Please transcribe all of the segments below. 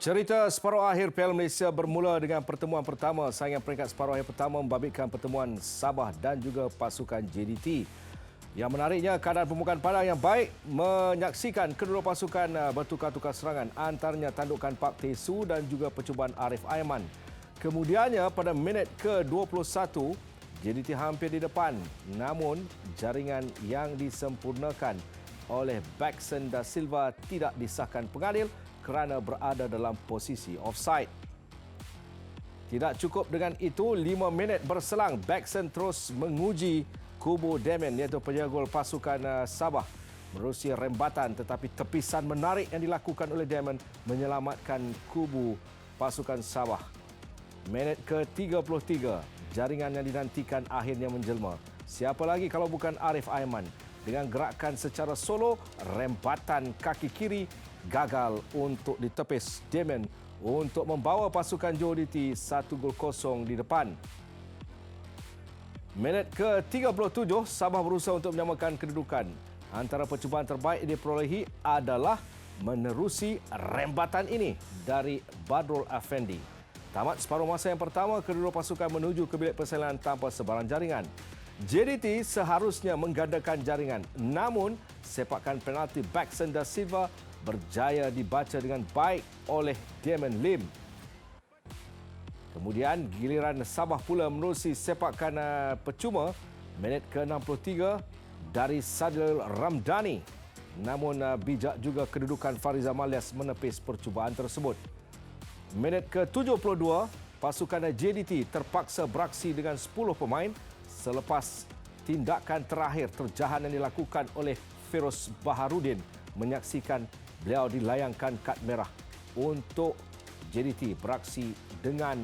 Cerita separuh akhir Piala Malaysia bermula dengan pertemuan pertama saingan peringkat separuh akhir pertama membabitkan pertemuan Sabah dan juga pasukan JDT. Yang menariknya, keadaan permukaan padang yang baik menyaksikan kedua pasukan bertukar-tukar serangan, antaranya tandukan Pak Tesu dan juga percubaan Arif Aiman. Kemudiannya pada minit ke-21, JDT hampir di depan, namun jaringan yang disempurnakan oleh Baxen da Silva tidak disahkan pengadil kerana berada dalam posisi offside. Tidak cukup dengan itu, 5 minit berselang, Baxen terus menguji kubu Damien iaitu penjaga gol pasukan Sabah menerusi rembatan, tetapi tepisan menarik yang dilakukan oleh Damien menyelamatkan kubu pasukan Sabah. Minit ke-33, jaringan yang dinantikan akhirnya menjelma. Siapa lagi kalau bukan Arif Aiman? Dengan gerakan secara solo, rembatan kaki kiri gagal untuk ditepis Damien untuk membawa pasukan JDT 1-0 di depan. Minit ke-37, Sabah berusaha untuk menyamakan kedudukan. Antara percubaan terbaik yang diperolehi adalah menerusi rembatan ini dari Badrul Afendi. Tamat separuh masa yang pertama, kedua pasukan menuju ke bilik persalinan tanpa sebarang jaringan. JDT seharusnya menggandakan jaringan, namun sepakan penalti Baxen da Silva berjaya dibaca dengan baik oleh Damien Lim. Kemudian giliran Sabah pula menerusi sepakan percuma minit ke-63 dari Sadil Ramdhani. Namun bijak juga kedudukan Farizal Malias menepis percubaan tersebut. Minit ke-72, pasukan JDT terpaksa beraksi dengan 10 pemain selepas tindakan terakhir terjahan yang dilakukan oleh Feroz Baharudin, menyaksikan beliau dilayangkan kad merah untuk JDT beraksi dengan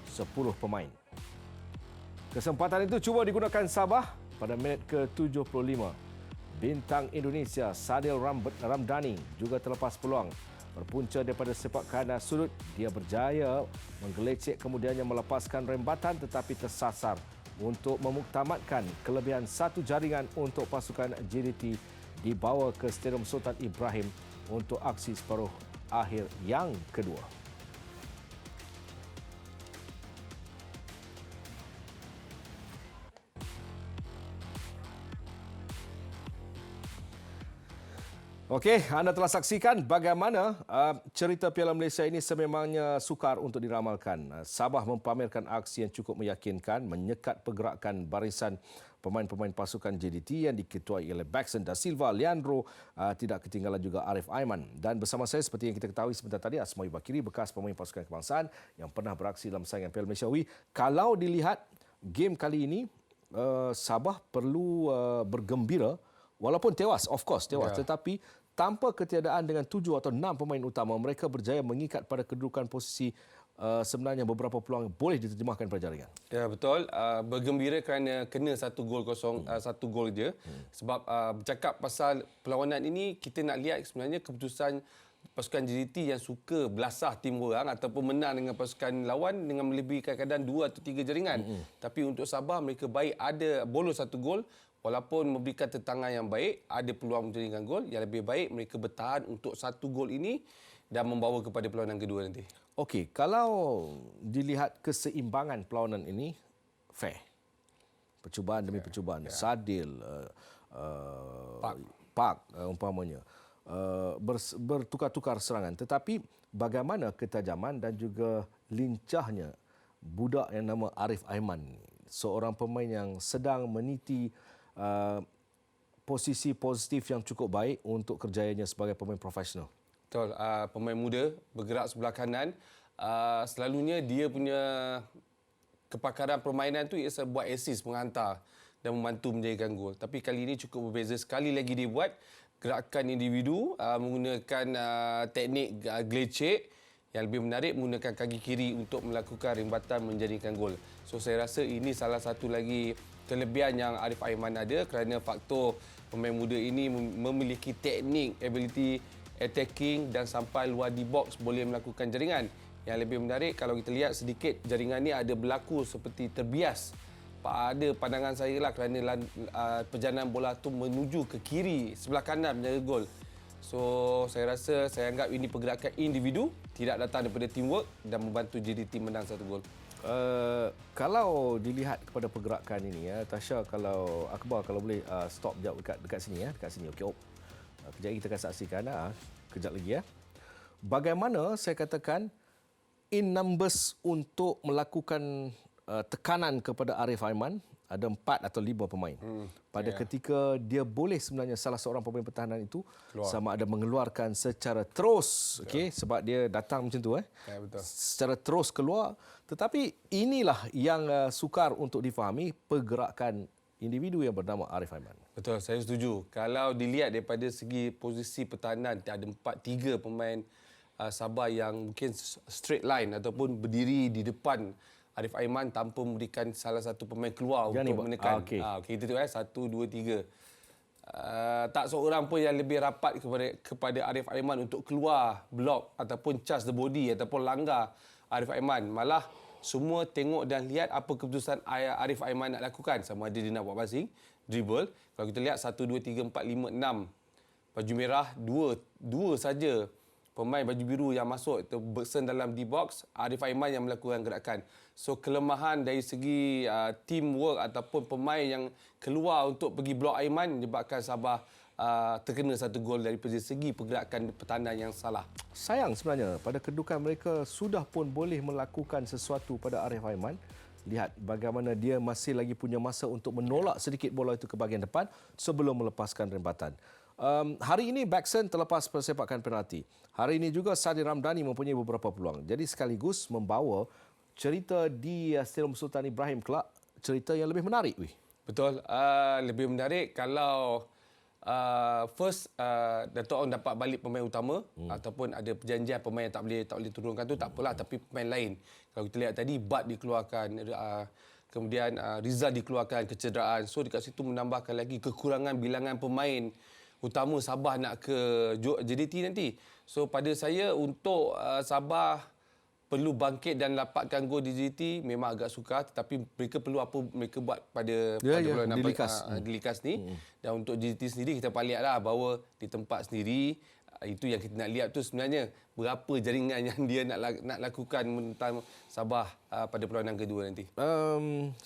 10 pemain. Kesempatan itu cuba digunakan Sabah pada minit ke-75. Bintang Indonesia Sadil Ramdhani juga terlepas peluang. Berpunca daripada sepakan sudut, dia berjaya menggelecek kemudiannya melepaskan rembatan tetapi tersasar untuk memuktamadkan kelebihan satu jaringan untuk pasukan JDT dibawa ke Stadium Sultan Ibrahim untuk aksi separuh akhir yang kedua. Okey, anda telah saksikan bagaimana cerita Piala Malaysia ini sememangnya sukar untuk diramalkan. Sabah mempamerkan aksi yang cukup meyakinkan, menyekat pergerakan barisan pemain-pemain pasukan JDT yang diketuai oleh Baxen da Silva, Leandro, tidak ketinggalan juga Arif Aiman. Dan bersama saya seperti yang kita ketahui sebentar tadi, Asmawi Bakiri, bekas pemain pasukan kebangsaan yang pernah beraksi dalam saingan Piala Malaysia. Kalau dilihat game kali ini, Sabah perlu bergembira. Walaupun tewas, of course tewas, tetapi tanpa ketiadaan dengan 7 atau 6 pemain utama, mereka berjaya mengikat pada kedudukan posisi sebenarnya beberapa peluang boleh diterjemahkan pada jaringan. Ya, betul. Bergembira kerana kena 1-0 satu gol je. Sebab bercakap pasal perlawanan ini, kita nak lihat sebenarnya keputusan pasukan JDT yang suka belasah tim orang ataupun menang dengan pasukan lawan dengan melebihi kadang-kadang 2 atau 3 jaringan. Tapi untuk Sabah, mereka baik ada bolos 1 gol. Walaupun memberikan tentangan yang baik, ada peluang menjadikan gol. Yang lebih baik, mereka bertahan untuk 1 gol ini dan membawa kepada perlawanan kedua nanti. Okey, kalau dilihat keseimbangan perlawanan ini, fair. Percubaan demi percubaan. Sadil, Park umpamanya. Bertukar-tukar serangan. Tetapi bagaimana ketajaman dan juga lincahnya budak yang nama Arif Aiman, seorang pemain yang sedang meniti posisi positif yang cukup baik untuk kerjayanya sebagai pemain profesional. Betul. Pemain muda bergerak sebelah kanan. Selalunya dia punya kepakaran permainan tu ialah buat assist, menghantar dan membantu menjadikan gol. Tapi kali ini cukup berbeza. Sekali lagi dia buat gerakan individu menggunakan teknik gelecek. Yang lebih menarik, menggunakan kaki kiri untuk melakukan rembatan menjadikan gol. So saya rasa ini salah satu lagi kelebihan yang Arif Aiman ada kerana faktor pemain muda ini memiliki teknik, ability attacking dan sampai luar di box boleh melakukan jaringan. Yang lebih menarik, kalau kita lihat sedikit jaringan ni ada berlaku seperti terbias. Pada pandangan saya lah kerana perjalanan bola tu menuju ke kiri sebelah kanan menjaga gol. So saya rasa saya anggap ini pergerakan individu, tidak datang daripada teamwork dan membantu JDT menang 1 gol. Kalau dilihat kepada pergerakan ini ya, Tasha, kalau Akbar kalau boleh stop jap dekat sini ya, dekat sini. Okey. Kejap lagi kita akan saksikan kejap lagi ya. Bagaimana saya katakan in numbers untuk melakukan tekanan kepada Arif Aiman, ada 4 atau 5 pemain. Pada ketika dia boleh sebenarnya salah seorang pemain pertahanan itu keluar, sama ada mengeluarkan secara terus, okey, sebab dia datang macam tu Ya, betul. secara terus keluar. Tetapi inilah yang sukar untuk difahami, pergerakan individu yang bernama Arif Aiman. Betul, saya setuju. Kalau dilihat daripada segi posisi pertahanan, ada 3 pemain Sabah yang mungkin straight line ataupun berdiri di depan Arif Aiman tanpa memberikan salah satu pemain keluar untuk menekan. Okey. Kita tengok 1, 2, 3. Tak seorang pun yang lebih rapat kepada Arif Aiman untuk keluar blok ataupun charge the body ataupun langgar Arif Aiman. Malah semua tengok dan lihat apa keputusan Arif Aiman nak lakukan. Sama ada dia nak buat passing, dribble. Kalau kita lihat 1, 2, 3, 4, 5, 6. Baju merah, dua saja pemain baju biru yang masuk bersen dalam D-box, Arif Aiman yang melakukan gerakan. So kelemahan dari segi teamwork ataupun pemain yang keluar untuk pergi blok Aiman menyebabkan Sabah terkena 1 gol daripada segi pergerakan pertahanan yang salah. Sayang sebenarnya pada kedudukan mereka sudah pun boleh melakukan sesuatu pada Arif Aiman. Lihat bagaimana dia masih lagi punya masa untuk menolak sedikit bola itu ke bahagian depan sebelum melepaskan rembatan. Hari ini Baxen terlepas persepakan penalti. Hari ini juga Sadir Ramdhani mempunyai beberapa peluang. Jadi sekaligus membawa cerita di Stadium Sultan Ibrahim kelak, cerita yang lebih menarik. Betul. Lebih menarik kalau first Dato' Ong dapat balik pemain utama ataupun ada perjanjian pemain yang tak boleh turunkan tu, tak apalah, tapi pemain lain. Kalau kita lihat tadi Bad dikeluarkan, kemudian Rizal dikeluarkan kecederaan. So dekat situ menambahkan lagi kekurangan bilangan pemain utama Sabah nak ke JDT nanti. So pada saya untuk Sabah perlu bangkit dan dapatkan gol di JDT memang agak sukar, tetapi mereka perlu apa mereka buat pada bulan Dilikas ni. Dan untuk JDT sendiri kita lihatlah bahawa di tempat sendiri itu yang kita nak lihat tu sebenarnya berapa jaringan yang dia nak lakukan tentang Sabah pada perlawanan kedua nanti.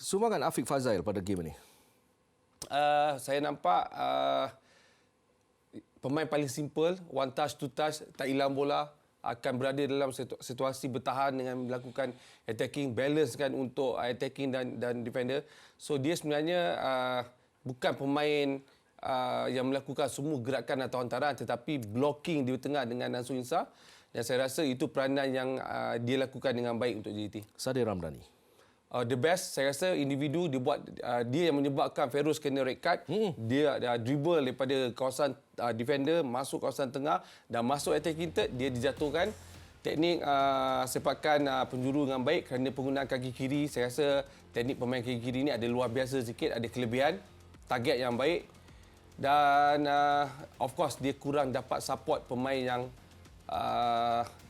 Sumbangan Afiq Fazail pada game ni. Saya nampak pemain paling simple, one touch, two touch, tak hilang bola, akan berada dalam situasi bertahan dengan melakukan attacking, balance kan untuk attacking dan defender. So dia sebenarnya bukan pemain yang melakukan semua gerakan atau hantaran, tetapi blocking di tengah dengan Ansur Insar. Dan saya rasa itu peranan yang dia lakukan dengan baik untuk JDT. Sadir Ramdhani. The best, saya rasa individu dia buat, dia yang menyebabkan Feroz kena red card. Dia dribble daripada kawasan defender masuk kawasan tengah dan masuk attacking third, dia dijatuhkan. Teknik sepakan penjuru dengan baik kerana penggunaan kaki kiri. Saya rasa teknik pemain kaki kiri ni ada luar biasa sikit, ada kelebihan, target yang baik dan of course dia kurang dapat support pemain yang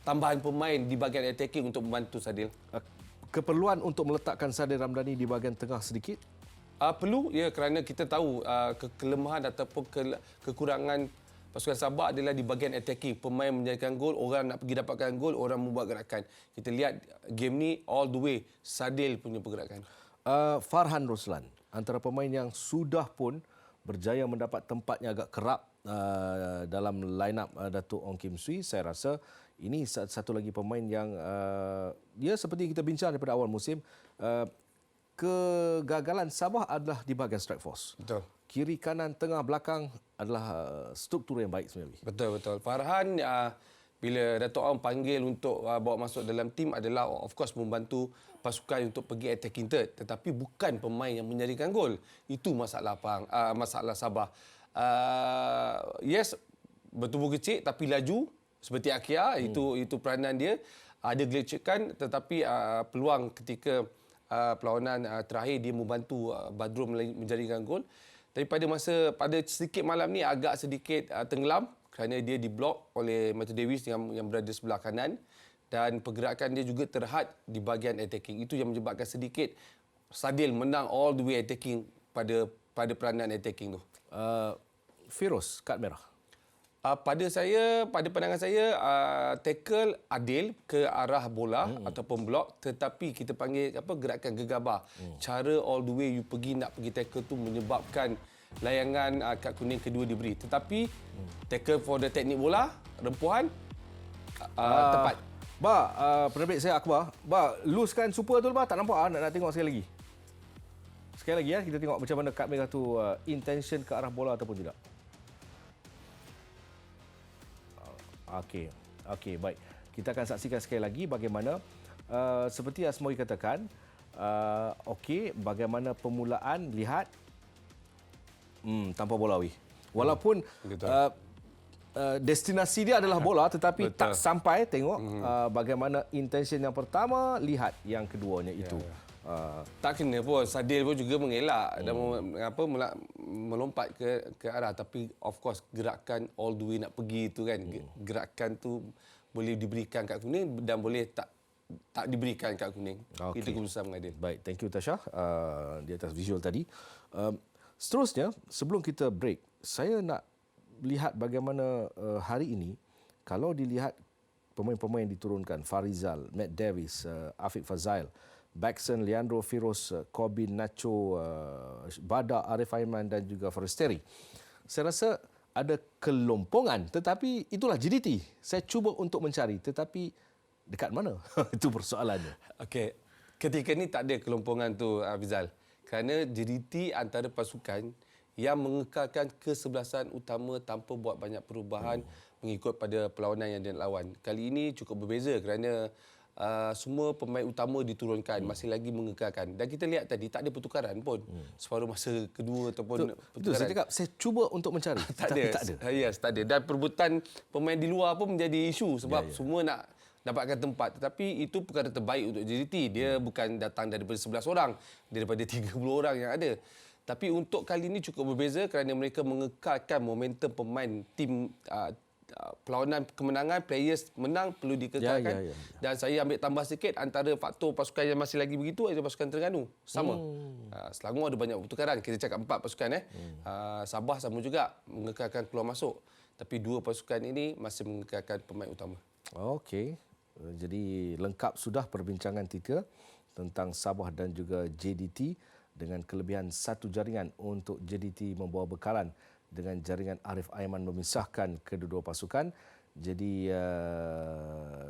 tambahan pemain di bahagian attacking untuk membantu Sadil. Keperluan untuk meletakkan Sadir Ramdhani di bahagian tengah sedikit? Perlu, ya, kerana kita tahu kelemahan ataupun kekurangan pasukan Sabah adalah di bahagian attacking. Pemain menjadikan gol, orang nak pergi dapatkan gol, orang membuat gerakan. Kita lihat game ni all the way Sadil punya pergerakan. Farhan Roslan, antara pemain yang sudah pun berjaya mendapat tempatnya agak kerap dalam line-up Dato' Ong Kim Swee. Saya rasa ini satu lagi pemain yang dia seperti kita bincang daripada awal musim, kegagalan Sabah adalah di bahagian strike force. Betul. Kiri, kanan, tengah, belakang adalah struktur yang baik sebenarnya. Betul. Farhan bila Dato' Ong panggil untuk bawa masuk dalam tim adalah of course membantu pasukan untuk pergi attacking third, tetapi bukan pemain yang menjadikan gol. Itu masalah masalah Sabah. Yes, bertubuh kecil tapi laju seperti Akia, itu peranan dia. Ada gelecekan, tetapi peluang ketika perlawanan terakhir dia membantu Badrul menjadikan gol. Tapi pada sedikit malam ni agak sedikit tenggelam kerana dia diblok oleh Matthew Davis yang berada sebelah kanan dan pergerakan dia juga terhad di bahagian attacking. Itu yang menyebabkan sedikit Sadil menang all the way attacking pada peranan attacking tu. Feroz, kad merah. Pada pandangan saya, tackle adil ke arah bola ataupun blok, tetapi kita panggil gerakan gegabah. Cara all the way you nak pergi tackle tu menyebabkan layangan kad kuning kedua diberi. Tetapi tackle for the teknik bola, rempuhan tepat. Penerbit saya Akbar. Loose-kan super tu, tak nampak nak tengok sekali lagi. Sekali lagi kita tengok macam mana kad merah tu intention ke arah bola ataupun tidak. Okey, baik. Kita akan saksikan sekali lagi bagaimana seperti Asmawi katakan, bagaimana permulaan, lihat tanpa bola walaupun destinasi dia adalah bola tetapi tak sampai, tengok bagaimana intention yang pertama, lihat yang keduanya itu. Tak kena pun, Sadil pun juga mengelak dan melompat ke arah, tapi of course gerakan all the way nak pergi tu kan, gerakan tu boleh diberikan kad kuning dan boleh tak diberikan kad kuning. Itu keputusan mengadil. Baik, thank you Tasha di atas visual tadi. Seterusnya, sebelum kita break, saya nak lihat bagaimana hari ini kalau dilihat pemain-pemain yang diturunkan, Farizal, Matt Davis, Afiq Fazail, Baxon, Leandro Firoz, Corbin, Nacho, Bada, Arif Aiman dan juga Forestieri. Saya rasa ada kelompongan, tetapi itulah JDT. Saya cuba untuk mencari, tetapi dekat mana? Itu persoalannya. Okey, ketika ini tak ada kelompongan tu, Afizal. Kerana JDT antara pasukan yang mengekalkan kesebelasan utama tanpa buat banyak perubahan mengikut pada perlawanan yang dia lawan. Kali ini cukup berbeza kerana semua pemain utama diturunkan, masih lagi mengekalkan. Dan kita lihat tadi tak ada pertukaran pun separuh masa kedua ataupun pertukaran. Itu saya cakap, saya cuba untuk mencari tapi tak ada. Yes, tak ada. Dan perebutan pemain di luar pun menjadi isu sebab semua nak dapatkan tempat. Tetapi itu perkara terbaik untuk JDT. Dia bukan datang daripada 11 orang, daripada 30 orang yang ada. Tapi untuk kali ini cukup berbeza kerana mereka mengekalkan momentum pemain tim perlawanan kemenangan, players menang perlu dikekalkan. Dan saya ambil tambah sikit antara faktor pasukan yang masih lagi begitu adalah pasukan Terengganu. Sama. Selangor ada banyak pertukaran. Kita cakap 4 pasukan. Sabah sama juga mengekalkan keluar masuk. Tapi 2 pasukan ini masih mengekalkan pemain utama. Okey. Jadi lengkap sudah perbincangan kita tentang Sabah dan juga JDT dengan kelebihan satu jaringan untuk JDT membawa bekalan dengan jaringan Arif Aiman memisahkan kedua-dua pasukan. Jadi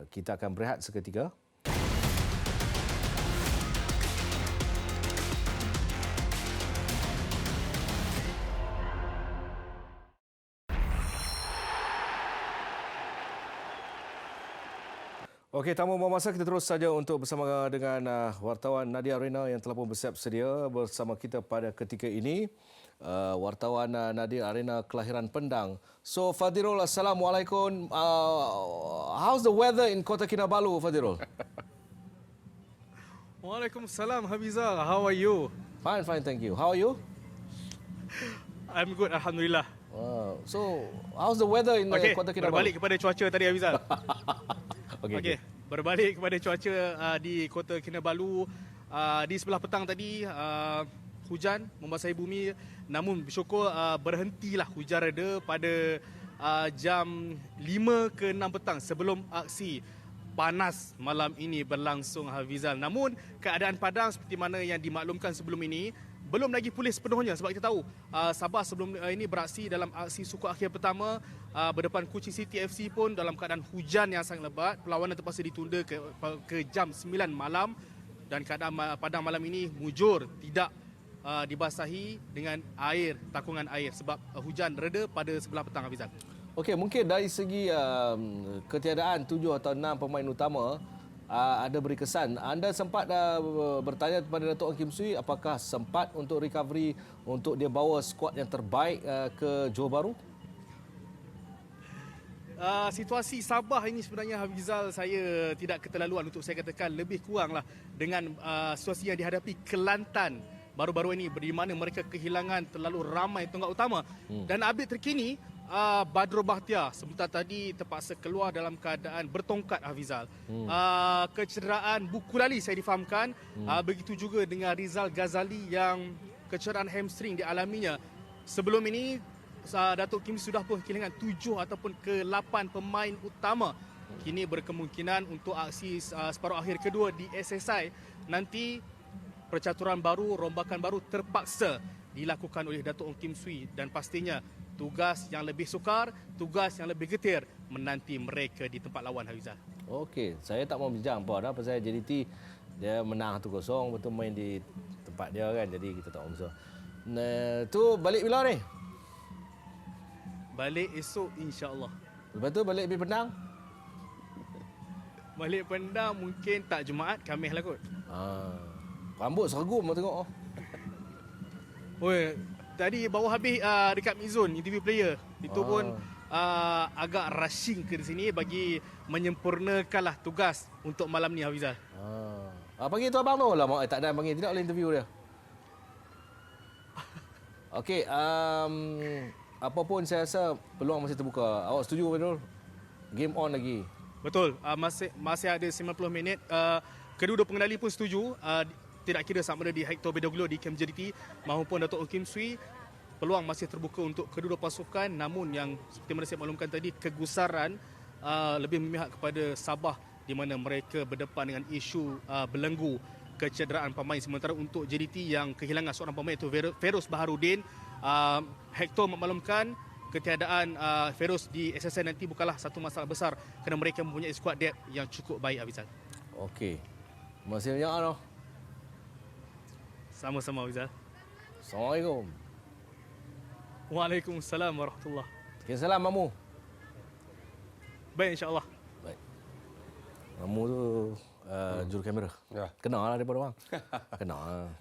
kita akan berehat seketika. Okey, tanpa membuang masa, kita terus saja untuk bersama dengan wartawan Nadia Arena yang telah pun bersiap sedia bersama kita pada ketika ini. Wartawan Nadia Arena kelahiran Pendang. So Fadhirul, Assalamualaikum. How's the weather in Kota Kinabalu, Fadhirul? Waalaikumsalam, Hafizal. How are you? Fine, thank you. How are you? I'm good, Alhamdulillah. So, how's the weather in Kota Kinabalu? Berbalik kepada cuaca tadi, Hafizal. Okey. Berbalik kepada cuaca di Kota Kinabalu. Di sebelah petang tadi, hujan membasahi bumi. Namun bersyukur berhentilah hujan reda pada jam 5 ke 6 petang sebelum aksi panas malam ini berlangsung, Hafizal. Namun keadaan padang seperti mana yang dimaklumkan sebelum ini belum lagi pulih sepenuhnya sebab kita tahu Sabah sebelum ini beraksi dalam aksi suku akhir pertama berdepan Kuching City FC pun dalam keadaan hujan yang sangat lebat. Perlawanan terpaksa ditunda ke jam 9 malam dan keadaan padang malam ini mujur, tidak dibasahi dengan air, takungan air sebab hujan reda pada sebelah petang, Hafizal. Okey, mungkin dari segi ketiadaan 7 atau 6 pemain utama ada beri kesan. Anda sempat bertanya kepada Datuk Ong Kim Swee apakah sempat untuk recovery untuk dia bawa skuad yang terbaik ke Johor Bahru? Situasi Sabah ini sebenarnya, Hafizal, saya tidak keterlaluan untuk saya katakan lebih kuranglah dengan situasi yang dihadapi Kelantan baru-baru ini di mana mereka kehilangan terlalu ramai tonggak utama. Dan update terkini, Badrul Bahtiar sebentar tadi terpaksa keluar dalam keadaan bertongkat, Hafizal. Kecederaan buku lali saya difahamkan. Begitu juga dengan Rizal Ghazali yang kecederaan hamstring dialaminya. Sebelum ini Datuk Kim sudah pun kehilangan 7 ataupun ke-8 pemain utama. Kini berkemungkinan untuk aksi separuh akhir kedua di SSI nanti percaturan baru, rombakan baru terpaksa dilakukan oleh Datuk Ong Kim Swee dan pastinya tugas yang lebih sukar, tugas yang lebih getir menanti mereka di tempat lawan, Hafizal. Okey, saya tak mau bincang apa dah pasal JDT dia menang 1-0 betul main di tempat dia kan. Jadi kita tak mau bincang. Nah, tu balik bila ni? Balik esok insya-Allah. Lepas tu balik pergi Penang? Balik Pendang mungkin tak Jumaat, Khamis lah kot. Rambut sergum aku tengok. Oi, tadi baru habis dekat Mizone interview player. Itu pun agak rushing ke sini bagi menyempurnakanlah tugas untuk malam ni, Hafizal. Panggil tu abang tu lah. Tak ada panggil, tidak boleh interview dia. Okey, apa pun saya rasa peluang masih terbuka. Awak setuju Badrul? Game on lagi. Betul, masih ada 90 minit. Kedua-dua pengendali pun setuju. Tidak kira sama ada di Hector Bedoglo di Camp JDT maupun Datuk Ong Kim Swee, peluang masih terbuka untuk kedua-dua pasukan. Namun yang seperti mana saya maklumkan tadi, kegusaran lebih memihak kepada Sabah di mana mereka berdepan dengan isu belenggu kecederaan pemain. Sementara untuk JDT yang kehilangan seorang pemain itu Feroz Baharudin, Hector memaklumkan ketiadaan Feroz di SSI nanti bukanlah satu masalah besar kerana mereka mempunyai skuad depth yang cukup baik, Hafizal. Okey. Masih banyak noh. Sama-sama, Hafizal. Assalamualaikum. Waalaikumsalam warahmatullahi. Sekian salam Mamu. Baik, insya-Allah. Baik. Mamu tu juru kamera. Ya. Kenal lah daripada orang. Kenal lah.